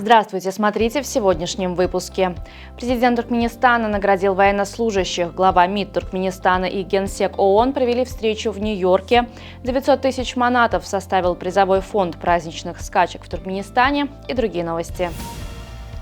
Здравствуйте, смотрите в сегодняшнем выпуске. Президент Туркменистана наградил военнослужащих. Глава МИД Туркменистана и Генсек ООН провели встречу в Нью-Йорке. 900 тысяч манатов составил призовой фонд праздничных скачек в Туркменистане и другие новости.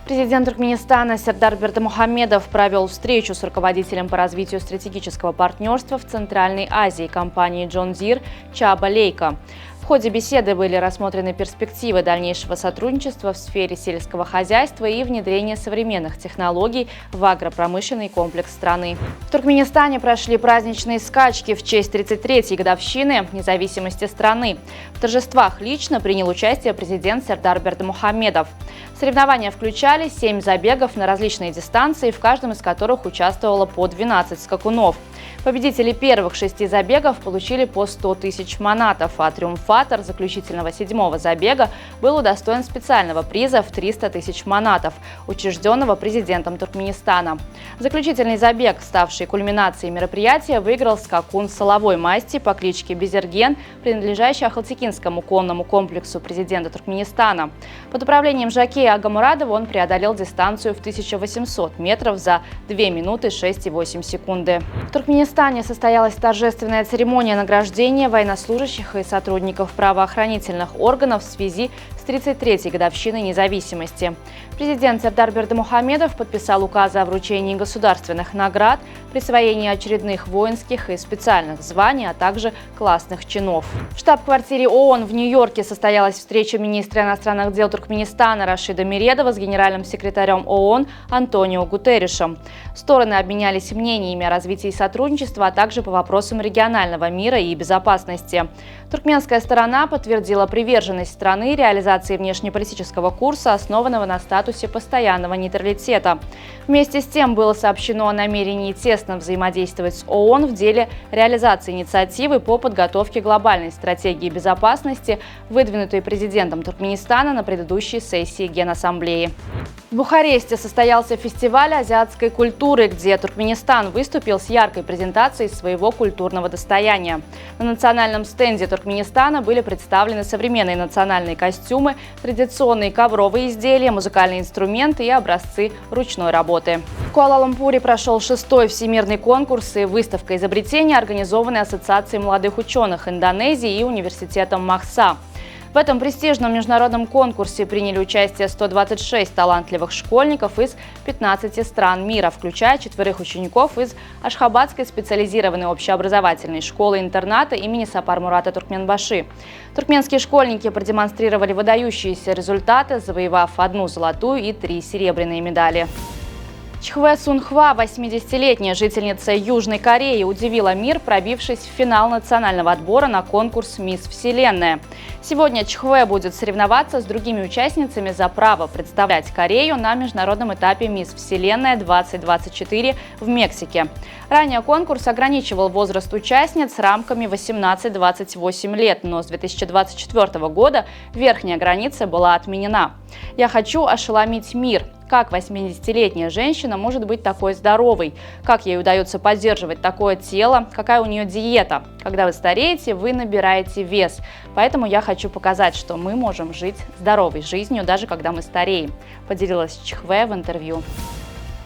Президент Туркменистана Сердар Бердымухамедов провел встречу с руководителем по развитию стратегического партнерства в Центральной Азии компании John Deere Чаба Лейка. В ходе беседы были рассмотрены перспективы дальнейшего сотрудничества в сфере сельского хозяйства и внедрения современных технологий в агропромышленный комплекс страны. В Туркменистане прошли праздничные скачки в честь 33-й годовщины независимости страны. В торжествах лично принял участие президент Сердар Бердымухамедов. Соревнования включали 7 забегов на различные дистанции, в каждом из которых участвовало по 12 скакунов. Победители первых 6 забегов получили по 100 тысяч манатов, а триумфатор заключительного 7-го забега был удостоен специального приза в 300 тысяч манатов, учрежденного президентом Туркменистана. Заключительный забег, ставший кульминацией мероприятия, выиграл скакун соловой масти по кличке Безерген, принадлежащий Ахалтекинскому конному комплексу президента Туркменистана. Под управлением жокея Агамурадова он преодолел дистанцию в 1800 метров за 2 минуты 6,8 секунды. В Туркменистане состоялась торжественная церемония награждения военнослужащих и сотрудников правоохранительных органов в связи с 33-й годовщиной независимости. Президент Сердар Бердымухамедов подписал указы о вручении государственных наград, присвоении очередных воинских и специальных званий, а также классных чинов. В штаб-квартире ООН в Нью-Йорке состоялась встреча министра иностранных дел Туркменистана Рашида Миредова с генеральным секретарем ООН Антонио Гутерришем. Стороны обменялись мнениями о развитии сотрудничества, а также по вопросам регионального мира и безопасности. Туркменская сторона подтвердила приверженность страны реализации внешнеполитического курса, основанного на статусе постоянного нейтралитета. Вместе с тем было сообщено о намерении тесно взаимодействовать с ООН в деле реализации инициативы по подготовке глобальной стратегии безопасности, выдвинутой президентом Туркменистана на предыдущей сессии Генассамблеи. В Бухаресте состоялся фестиваль азиатской культуры, где Туркменистан выступил с яркой презентацией своего культурного достояния. На национальном стенде Туркменистана были представлены современные национальные костюмы, традиционные ковровые изделия, музыкальные инструменты и образцы ручной работы. В Куала-Лумпуре прошел 6-й всемирный конкурс и выставка изобретений, организованная Ассоциацией молодых ученых Индонезии и университетом Махса. В этом престижном международном конкурсе приняли участие 126 талантливых школьников из 15 стран мира, включая 4 учеников из Ашхабадской специализированной общеобразовательной школы-интерната имени Сапар Мурата Туркменбаши. Туркменские школьники продемонстрировали выдающиеся результаты, завоевав 1 золотую и 3 серебряные медали. Чхве Сунхва, 80-летняя жительница Южной Кореи, удивила мир, пробившись в финал национального отбора на конкурс «Мисс Вселенная». Сегодня Чхве будет соревноваться с другими участницами за право представлять Корею на международном этапе «Мисс Вселенная-2024» в Мексике. Ранее конкурс ограничивал возраст участниц рамками 18-28 лет, но с 2024 года верхняя граница была отменена. «Я хочу ошеломить мир». Как 80-летняя женщина может быть такой здоровой? Как ей удается поддерживать такое тело? Какая у нее диета? Когда вы стареете, вы набираете вес. Поэтому я хочу показать, что мы можем жить здоровой жизнью, даже когда мы стареем, поделилась Чхве в интервью.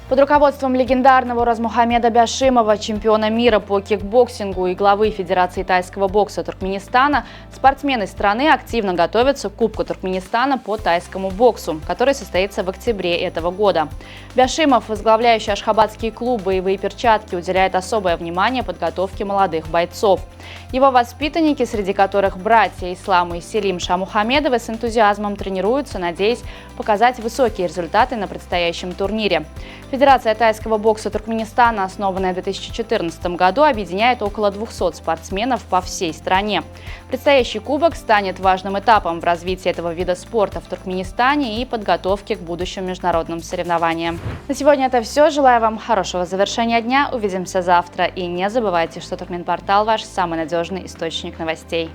Под руководством легендарного Уразмухамеда Бяшимова, чемпиона мира по кикбоксингу и главы Федерации тайского бокса Туркменистана, спортсмены страны активно готовятся к Кубку Туркменистана по тайскому боксу, который состоится в октябре этого года. Бяшимов, возглавляющий ашхабадские клубы «Боевые перчатки», уделяет особое внимание подготовке молодых бойцов. Его воспитанники, среди которых братья Ислам и Селим Шамухамедовы, с энтузиазмом тренируются, надеясь показать высокие результаты на предстоящем турнире. Федерация тайского бокса Туркменистана, основанная в 2014 году, объединяет около 200 спортсменов по всей стране. Предстоящий кубок станет важным этапом в развитии этого вида спорта в Туркменистане и подготовке к будущим международным соревнованиям. На сегодня это все. Желаю вам хорошего завершения дня. Увидимся завтра. И не забывайте, что Туркменпортал – ваш самый надежный источник новостей.